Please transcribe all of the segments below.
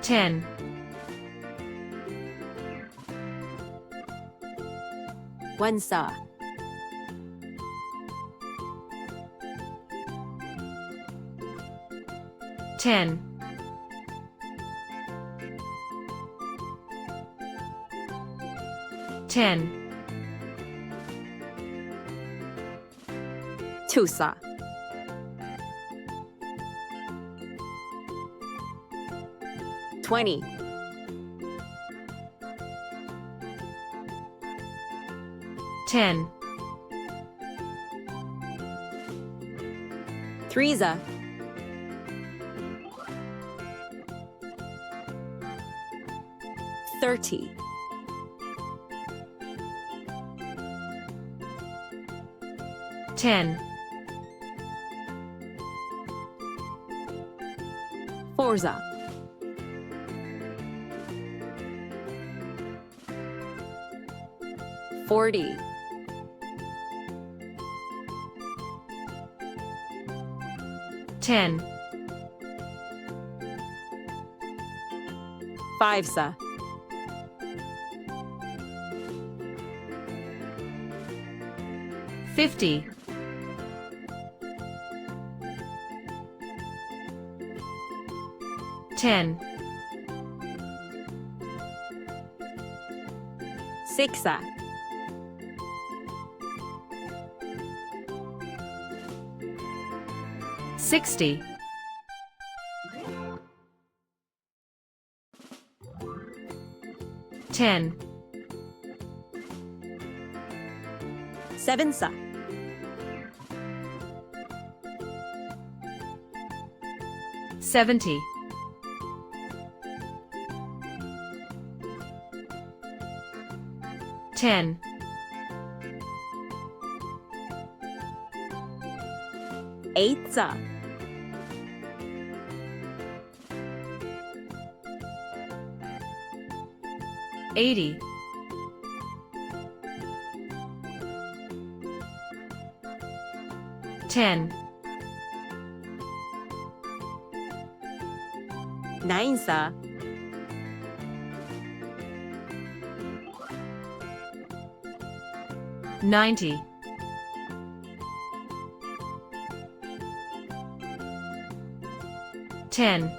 10, 1사, 10, 10, 2사, 20, 10, 3사, 30, 10, 4사, 40, 10, 5사, 50, 10, 6사, 60, 10, 7사, 70, 10, 8사, 80, 10, 9사, 90, 10,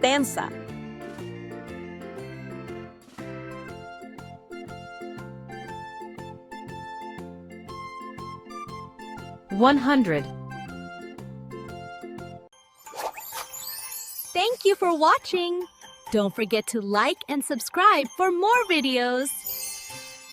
10사, 100. Thank you for watching. Don't forget to like and subscribe for more videos.